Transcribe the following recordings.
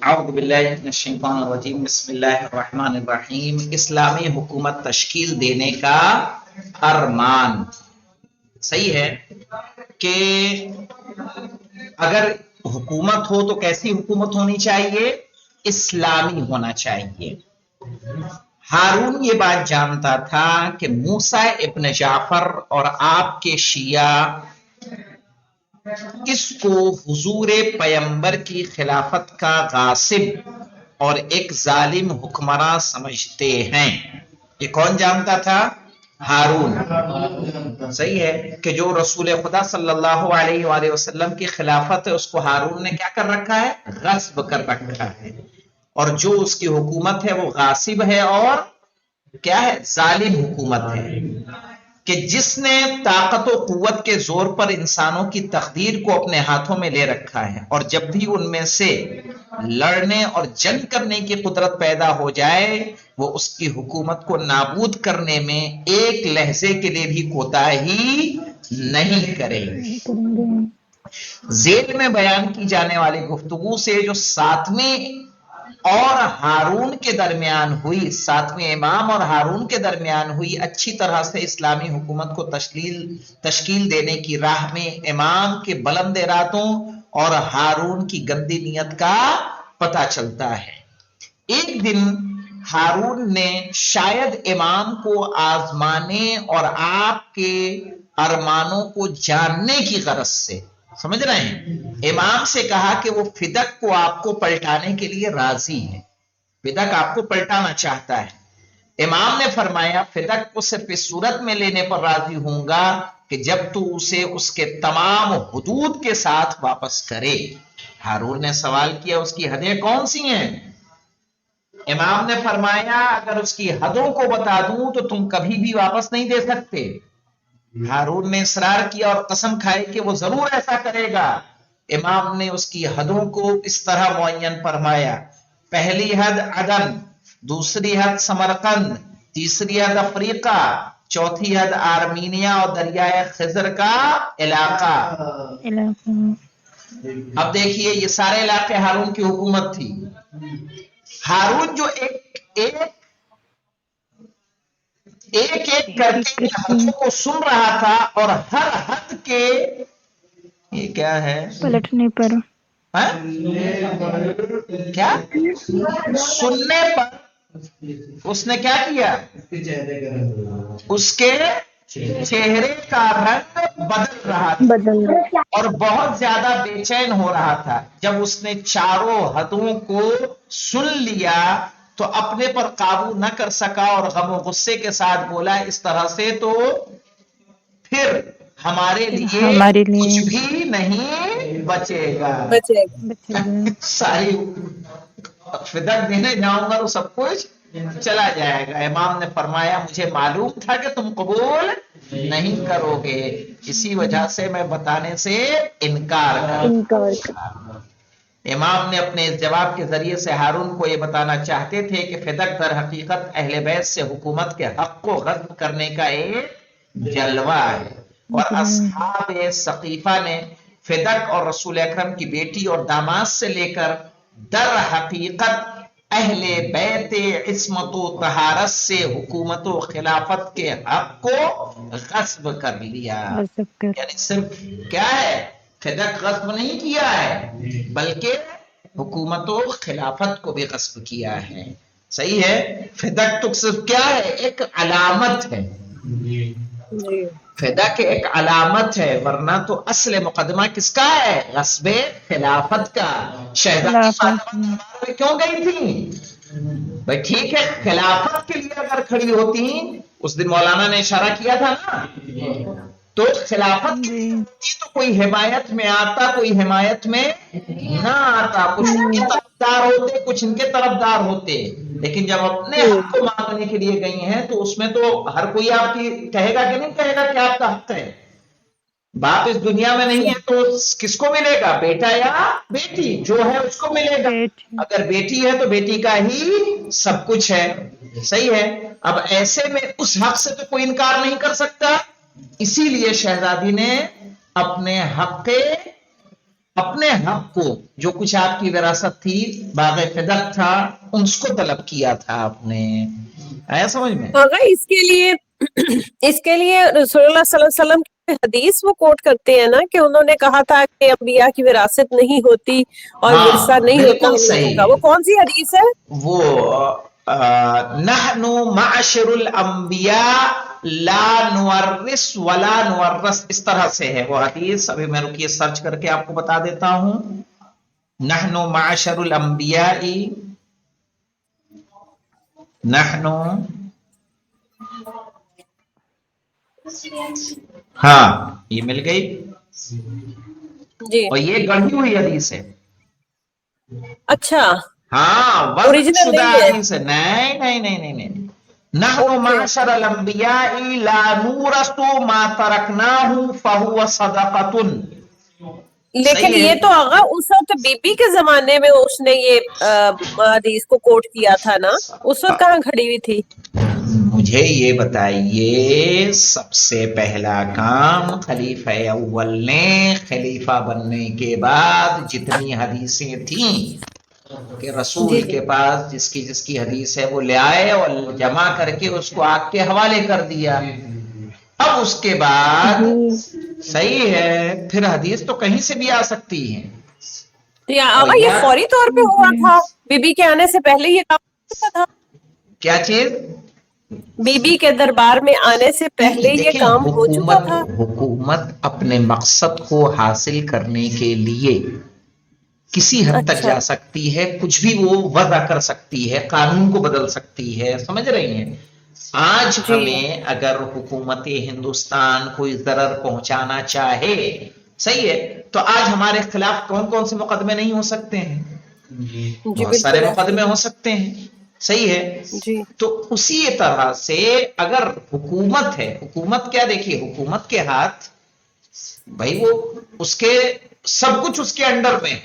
اعوذ باللہ من الشیطان الرجیم بسم اللہ الرحمن الرحیم۔ اسلامی حکومت تشکیل دینے کا ارمان۔ صحیح ہے کہ اگر حکومت ہو تو کیسی حکومت ہونی چاہیے؟ اسلامی ہونا چاہیے۔ ہارون یہ بات جانتا تھا کہ موسیٰ ابن جعفر اور آپ کے شیعہ اس کو حضور پیغمبر کی خلافت کا غاصب اور ایک ظالم حکمراں سمجھتے ہیں۔ یہ کون جانتا تھا؟ ہارون۔ صحیح ہے کہ جو رسول خدا صلی اللہ علیہ وآلہ وسلم کی خلافت ہے اس کو ہارون نے کیا کر رکھا ہے؟ غصب کر رکھا ہے، اور جو اس کی حکومت ہے وہ غاصب ہے اور کیا ہے؟ ظالم حکومت ہے، کہ جس نے طاقت و قوت کے زور پر انسانوں کی تقدیر کو اپنے ہاتھوں میں لے رکھا ہے، اور جب بھی ان میں سے لڑنے اور جنگ کرنے کی قدرت پیدا ہو جائے وہ اس کی حکومت کو نابود کرنے میں ایک لحظے کے لیے بھی کوتاہی نہیں کرے۔ ذیل میں بیان کی جانے والی گفتگو سے جو ساتویں اور ہارون کے درمیان ہوئی، ساتویں امام اور ہارون کے درمیان ہوئی، اچھی طرح سے اسلامی حکومت کو تشکیل دینے کی راہ میں امام کے بلند ارادوں اور ہارون کی گندی نیت کا پتہ چلتا ہے۔ ایک دن ہارون نے شاید امام کو آزمانے اور آپ کے ارمانوں کو جاننے کی غرض سے، سمجھ رہے ہیں، امام سے کہا کہ وہ فدق کو آپ کو پلٹانے کے لیے راضی ہے، فدق آپ کو پلٹانا چاہتا ہے۔ امام نے فرمایا فدق کو صرف اس صورت میں لینے پر راضی ہوں گا کہ جب تو اسے اس کے تمام حدود کے ساتھ واپس کرے۔ ہارون نے سوال کیا اس کی حدیں کون سی ہیں؟ امام نے فرمایا اگر اس کی حدوں کو بتا دوں تو تم کبھی بھی واپس نہیں دے سکتے۔ ہارون نے اصرار کیا اور قسم کھائی کہ وہ ضرور ایسا کرے گا۔ امام نے اس کی حدوں کو اس طرح معین فرمایا: پہلی حد عدن، دوسری حد سمرقند، تیسری حد افریقہ، چوتھی حد آرمینیا اور دریائے خضر کا علاقہ۔ اب دیکھیے یہ سارے علاقے ہارون کی حکومت تھی۔ ہارون جو ایک کر کے حدوں کو سن رہا تھا اور ہر حد کے یہ کیا ہے پلٹنے پر کیا سننے پر اس نے کیا کیا؟ اس کے چہرے کا رنگ بدل رہا تھا اور بہت زیادہ بے چین ہو رہا تھا۔ جب اس نے چاروں حدوں کو سن لیا تو اپنے پر قابو نہ کر سکا اور غم و غصے کے ساتھ بولا اس طرح سے تو پھر ہمارے لیے کچھ بھی نہیں بچے گا۔ صحیح فدق دینے جاؤں گا تو سب کچھ چلا جائے گا۔ امام نے فرمایا مجھے معلوم تھا کہ تم قبول نہیں کرو گے، اسی وجہ سے میں بتانے سے انکار کروں۔ امام نے اپنے اس جواب کے ذریعے سے ہارون کو یہ بتانا چاہتے تھے کہ فدق در حقیقت اہل بیت سے حکومت کے حق کو غصب کرنے کا ایک جلوہ ہے، اور اصحاب سقیفہ نے فدق اور رسول اکرم کی بیٹی اور داماد سے لے کر در حقیقت اہل بیت عصمت و طہارت سے حکومت و خلافت کے حق کو غصب کر لیا۔ یعنی صرف کیا ہے؟ فدق غصب نہیں کیا ہے بلکہ حکومت و خلافت کو بھی غصب کیا ہے۔ صحیح ہے؟ فدق تو صرف کیا ہے؟ ایک علامت ہے، فدق ایک علامت ہے، ورنہ تو اصل مقدمہ کس کا ہے؟ غصب خلافت کا۔ شہزادی فاطمہ دربار میں کیوں گئی تھی؟ بھائی ٹھیک ہے خلافت کے لیے اگر کھڑی ہوتی، اس دن مولانا نے اشارہ کیا تھا نا، تو خلافت کے لیے تو کوئی حمایت میں آتا، کوئی حمایت میں نہ آتا، کچھ ان کے طرفدار ہوتے کچھ ان کے طرفدار ہوتے، لیکن جب اپنے حق کو مانگنے کے لیے گئی ہیں تو اس میں تو ہر کوئی آپ کی کہے گا کہ نہیں کہے گا کہ آپ کا حق ہے۔ باپ اس دنیا میں نہیں ہے تو کس کو ملے گا؟ بیٹا یا بیٹی؟ جو ہے اس کو ملے گا۔ اگر بیٹی ہے تو بیٹی کا ہی سب کچھ ہے۔ صحیح ہے؟ اب ایسے میں اس حق سے تو کوئی انکار نہیں کر سکتا، اسی لیے شہزادی نے اپنے حق اپنے حق کو جو کچھ آپ کی وراثت تھی باغ فدق تھا اس کو طلب کیا تھا آپ نے. آیا سمجھ میں؟ مگر اس کے لیے رسول اللہ صلی اللہ علیہ وسلم کی حدیث وہ کوٹ کرتے ہیں نا کہ انہوں نے کہا تھا کہ انبیاء کی وراثت نہیں ہوتی اور ورثہ ہاں نہیں ہوتا بالکل ان لوگوں کا. صحیح. وہ کون سی حدیث ہے؟ وہ نحن معاشر الانبیاء لا نورث ولا نورث، اس طرح سے ہے وہ حدیث. ابھی میں رکیے سرچ کر کے آپ کو بتا دیتا ہوں. نحن معاشر الانبیاء، نحن، ہاں یہ مل گئی. جی اور یہ گڑھی ہوئی حدیث ہے. اچھا، ہاں وضع اوریجنل شدہ نہیں ہے. حدیث ہے. نہیں نہیں نہیں نہیں نہیں. نحن اوکے. معاشر الانبیاء لا نورث ما ترکناہ فہو صدقۃ. لیکن صحیح یہ ہے. تو آغا اس وقت بی بی کے زمانے میں اس نے یہ حدیث کو کوٹ کیا تھا نا، اس وقت کہاں کھڑی ہوئی تھی؟ مجھے یہ بتائیے، سب سے پہلا کام خلیفہ اول نے خلیفہ بننے کے بعد جتنی حدیثیں تھیں کہ رسول جی جی کے پاس جس کی حدیث ہے وہ لے آئے اور جمع کر کے اس کو آگ کے حوالے کر دیا. اب اس کے بعد صحیح ہے، پھر حدیث تو کہیں سے بھی آ سکتی ہے. اور آغا یہ فوری طور پہ ہوا تھا؟ بی بی کے آنے سے پہلے یہ کام ہوتا تھا؟ کیا چیز؟ بی بی کے دربار میں آنے سے پہلے یہ دیکھیں، کام ہو چکا تھا؟ حکومت اپنے مقصد کو حاصل کرنے کے لیے کسی حد تک اچھا. جا سکتی ہے، کچھ بھی وہ وضع کر سکتی ہے، قانون کو بدل سکتی ہے. سمجھ رہی ہیں؟ آج جی ہمیں اگر حکومت ہندوستان کوئی ضرر پہنچانا چاہے، صحیح ہے، تو آج ہمارے خلاف کون کون سے مقدمے نہیں ہو سکتے ہیں؟ جی بہت سارے بالکل ایسے مقدمے ہی. ہو سکتے ہیں. صحیح ہے. جی تو اسی طرح سے اگر حکومت ہے، حکومت کیا، دیکھیے حکومت کے ہاتھ بھائی وہ اس کے سب کچھ اس کے انڈر میں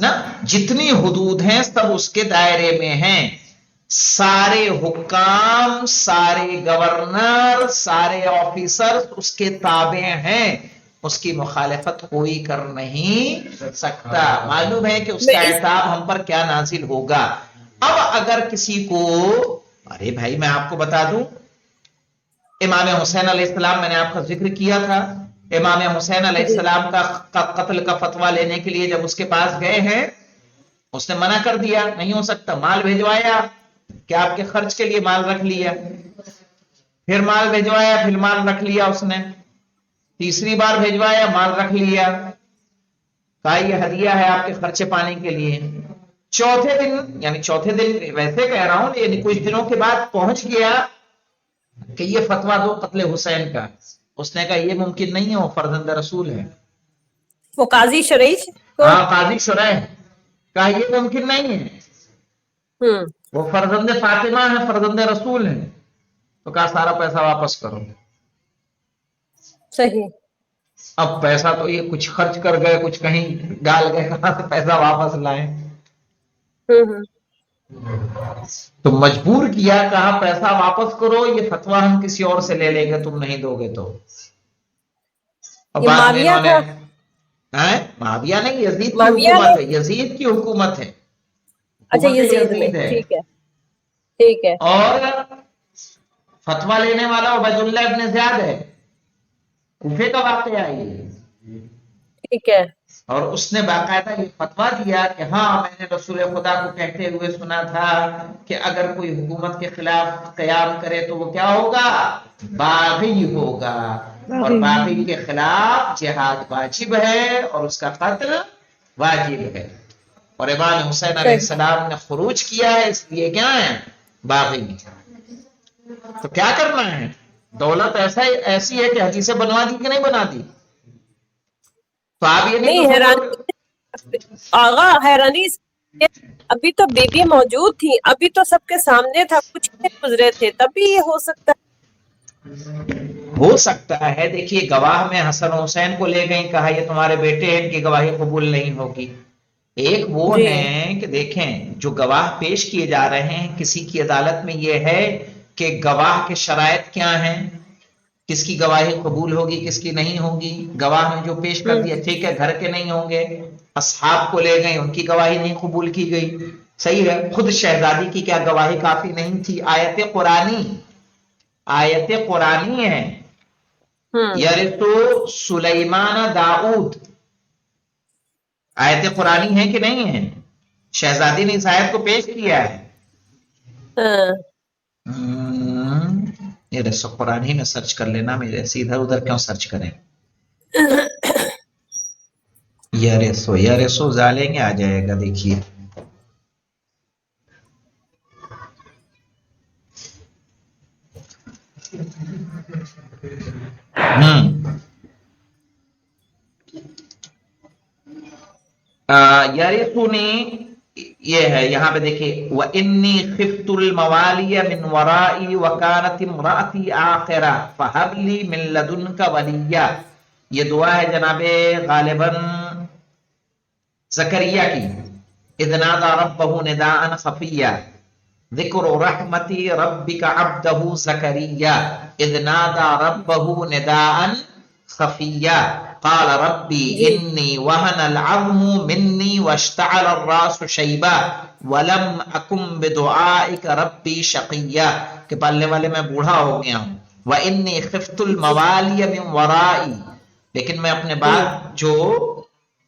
نا، جتنی حدود ہیں سب اس کے دائرے میں ہیں. سارے حکام، سارے گورنر، سارے آفیسر اس کے تابع ہیں. اس کی مخالفت کوئی کر نہیں سکتا. معلوم ہے کہ اس کا عتاب ہم پر کیا نازل ہوگا. اب اگر کسی کو، ارے بھائی میں آپ کو بتا دوں، امام حسین علیہ السلام، میں نے آپ کا ذکر کیا تھا، امام حسین علیہ جی السلام کا قتل کا فتویٰ لینے کے لیے جب اس کے پاس گئے ہیں، اس نے منع کر دیا، نہیں ہو سکتا. مال بھیجوایا کہ آپ کے خرچ کے لیے مال رکھ لیا، پھر مال بھیجوایا، پھر مال رکھ لیا اس نے، تیسری بار بھیجوایا، مال رکھ لیا، کہا یہ ہدیہ ہے آپ کے خرچے پانے کے لیے. چوتھے دن، یعنی چوتھے دن ویسے کہہ رہا ہوں، یعنی کچھ دنوں کے بعد پہنچ گیا کہ یہ فتویٰ دو قتل حسین کا. اس نے کہا یہ ممکن نہیں ہے، وہ فرزند رسول ہے. وہ قاضی شرعی کو. ہاں قاضی شرح. کہا یہ ممکن نہیں ہے، وہ فرزند فاطمہ ہے، فرزند رسول ہے. تو کہا سارا پیسہ واپس کرو. صحیح. اب پیسہ تو یہ کچھ خرچ کر گئے، کچھ کہیں ڈال گئے، کہاں سے پیسہ واپس لائیں؟ تو مجبور کیا، کہا پیسہ واپس کرو، یہ فتویٰ ہم کسی اور سے لے لیں گے، تم نہیں دو گے تو. اور یہ بعد میں معاویہ انہوں نے، تھا. معاویہ نہیں، یزید کی معاویہ نے. حکومت ہے، یزید کی حکومت ہے، اچھا حکومت یزید میں، یزید ہے. ٹھیک ہے ٹھیک ہے. اور فتویٰ لینے والا عبید اللہ ابن زیاد ہے، کوفے کا واقعہ ہے یہ. ٹھیک ہے. اور اس نے باقاعدہ یہ فتویٰ دیا کہ ہاں میں نے رسول خدا کو کہتے ہوئے سنا تھا کہ اگر کوئی حکومت کے خلاف قیام کرے تو وہ کیا ہوگا؟ باغی ہوگا، اور باغی کے خلاف جہاد واجب ہے اور اس کا قتل واجب ہے. اور امام حسین علیہ السلام نے خروج کیا ہے، اس لیے کیا ہے؟ باغی. تو کیا کرنا ہے؟ دولت ایسی ہے کہ حدیثیں بنوا دی کہ نہیں بنا دی؟ تو آپ یہ نہیں حیرانی آغا، حیرانی ابھی تو بی بی موجود تھی، ابھی تو سب کے سامنے تھا، کچھ گزرے تھے، تبھی یہ ہو سکتا ہو سکتا ہے. دیکھیے گواہ میں حسن حسین کو لے گئیں، کہا یہ تمہارے بیٹے ہیں، ان کی گواہی قبول نہیں ہوگی. ایک وہ جی ہیں کہ دیکھیں جو گواہ پیش کیے جا رہے ہیں، کسی کی عدالت میں یہ ہے کہ گواہ کے شرائط کیا ہیں، کس کی گواہی قبول ہوگی کس کی نہیں ہوگی. گواہ نے جو پیش کر دیا ٹھیک ہے، گھر کے نہیں ہوں گے، اصحاب کو لے گئے، ان کی گواہی نہیں قبول کی گئی، صحیح ہے. خود شہزادی کی کیا گواہی کافی نہیں تھی؟ آیت قرآنی ہے، یرث سلیمان داؤد، آیت قرآنی ہے کہ نہیں ہے؟ شہزادی نے اس آیت کو پیش کیا ہے. یہ رسو قرآن ہی میں سرچ کر لینا، میرے سے ادھر ادھر کیوں سرچ کریں. یا رسو ڈالیں گے آ جائے گا، دیکھیے. یارثنی یہ ہے، یہاں پہ دیکھیے وَإِنِّي خِفْتُ الْمَوَالِيَ مِنْ وَرَائِي وَكَانَتِ امْرَأَتِي عَاقِرًا فَهَبْ لِي مِنْ لَدُنْكَ وَلِيًّا. یہ دعا ہے جناب غالباً زکریا کی. اذ نادى ربه نداء خفيا ذکر رحمت ربک عبدہ زکریا اذ نادى ربه نداء خفيا قال ربي انی وهن العظم مني واشتعل الراس شیبا ولم اکن بدعائک ربی شقیا، کہ پالنے والے میں بوڑھا ہو گیا ہوں. وانی خفت الموالی من ورائی، لیکن میں اپنے بعد جو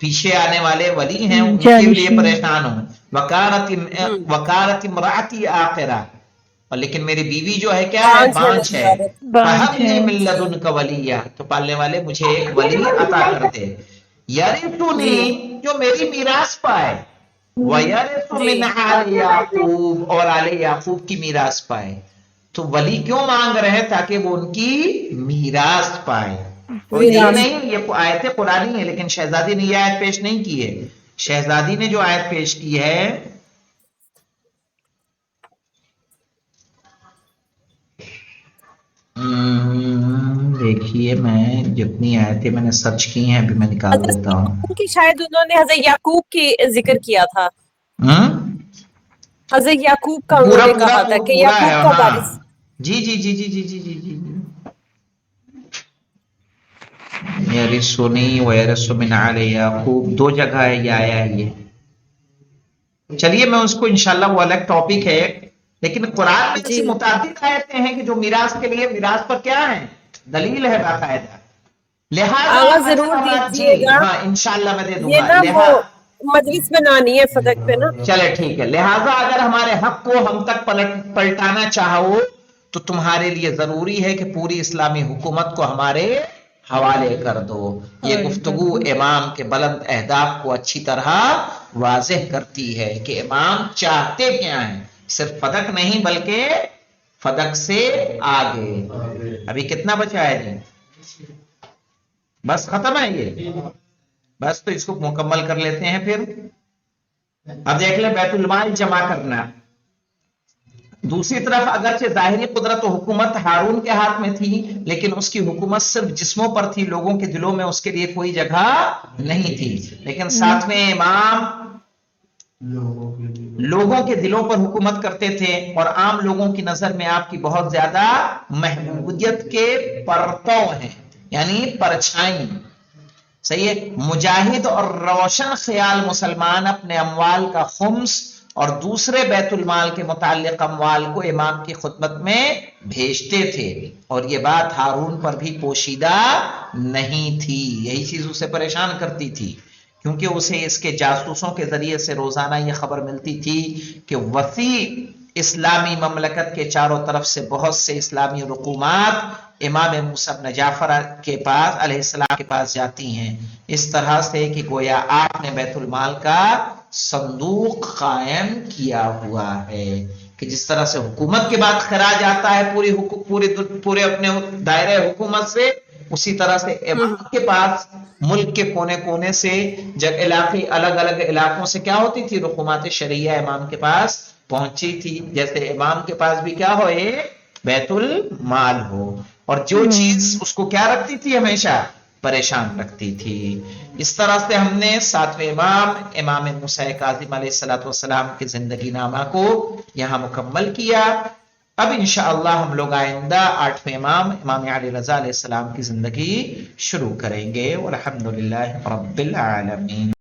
پیچھے آنے والے ولی ہیں ان کے لیے پریشان ہوں. وکانت امراتی آخرہ، اور لیکن میری بیوی جو ہے کیا ہے؟ بانجھ ہے. فہب لی من لدنک ولیہ، تو پالنے والے مجھے ایک ولی عطا کر دے. یرثنی، جو میری میراث پائے، ویرث من آل یعقوب، اور آل یعقوب کی میراث پائے. تو ولی کیوں مانگ رہے ہیں؟ تاکہ وہ ان کی میراث پائے. اور یہ نہیں، یہ آیت قرآنی ہے، لیکن شہزادی نے یہ آیت پیش نہیں کی ہے. شہزادی نے جو آیت پیش کی ہے دیکھیے، میں جتنی آیتیں میں نے سرچ کی ہیں ابھی میں نکال دیتا ہوں. شاید انہوں نے حضرت یعقوب کی ذکر کیا تھا، حضرت یعقوب کا انہوں نے کہا تھا کہ یعقوب کا وارث. جی جی جی جی جی جی جی جی یرثنی ویرث من آل یعقوب، دو جگہ ہے یہ آیا ہے. یہ چلیے میں اس کو انشاءاللہ، وہ الگ ٹاپک ہے، لیکن قرآن میں ایسی متعدد آیتیں ہیں کہ جو میراث کے لیے، میراث پر کیا ہے؟ دلیل ہے باقاعدہ. لہٰذا ضرور دیجیے گا، ہاں انشاءاللہ میں دے دوں یہ گا. نا وہ مجلس بنانی ہے فدق پہ نا. چلے ٹھیک ہے. لہٰذا اگر ہمارے حق کو ہم تک پلٹانا چاہو تو تمہارے لیے ضروری ہے کہ پوری اسلامی حکومت کو ہمارے حوالے کر دو. یہ گفتگو امام کے بلند اہداف کو اچھی طرح واضح کرتی ہے کہ امام چاہتے کیا ہیں. صرف فدق نہیں بلکہ فدق سے آگے. ابھی کتنا بچا ہے جی؟ بس ختم ہے یہ، بس تو اس کو مکمل کر لیتے ہیں. پھر اب دیکھ لیں بیت المال جمع کرنا. دوسری طرف اگرچہ ظاہری قدرت و حکومت ہارون کے ہاتھ میں تھی، لیکن اس کی حکومت صرف جسموں پر تھی، لوگوں کے دلوں میں اس کے لیے کوئی جگہ نہیں تھی. لیکن ساتویں امام لوگوں کے دلوں پر حکومت کرتے تھے، اور عام لوگوں کی نظر میں آپ کی بہت زیادہ محبوبیت کے پرتو ہیں، یعنی پرچھائی. صحیح ہے. مجاہد اور روشن خیال مسلمان اپنے اموال کا خمس اور دوسرے بیت المال کے متعلق اموال کو امام کی خدمت میں بھیجتے تھے، اور یہ بات ہارون پر بھی پوشیدہ نہیں تھی. یہی چیز اسے پریشان کرتی تھی، کیونکہ اسے اس کے جاسوسوں کے ذریعے سے روزانہ یہ خبر ملتی تھی کہ وسیع اسلامی مملکت کے چاروں طرف سے بہت سے اسلامی رقومات امام موسیٰ بن جعفر کے پاس علیہ السلام کے پاس جاتی ہیں، اس طرح سے کہ گویا آپ نے بیت المال کا صندوق قائم کیا ہوا ہے، کہ جس طرح سے حکومت کے بعد خراج آتا ہے پورے اپنے دائرہ حکومت سے، اسی طرح سے امام کے پاس ملک کے کونے کونے سے، جب علاقے الگ الگ علاقوں سے کیا ہوتی تھی؟ رقومات شرعیہ امام کے پاس پہنچی تھی. جیسے امام کے پاس بھی کیا ہو؟ بیت المال ہو، اور جو چیز اس کو کیا رکھتی تھی؟ ہمیشہ پریشان رکھتی تھی. اس طرح سے ہم نے ساتویں امام موسیٰ کاظم علیہ السلام کی زندگی نامہ کو یہاں مکمل کیا. اب انشاءاللہ ہم لوگ آئندہ 8ویں امام علی رضا علیہ السلام کی زندگی شروع کریں گے، والحمدللہ رب العالمین.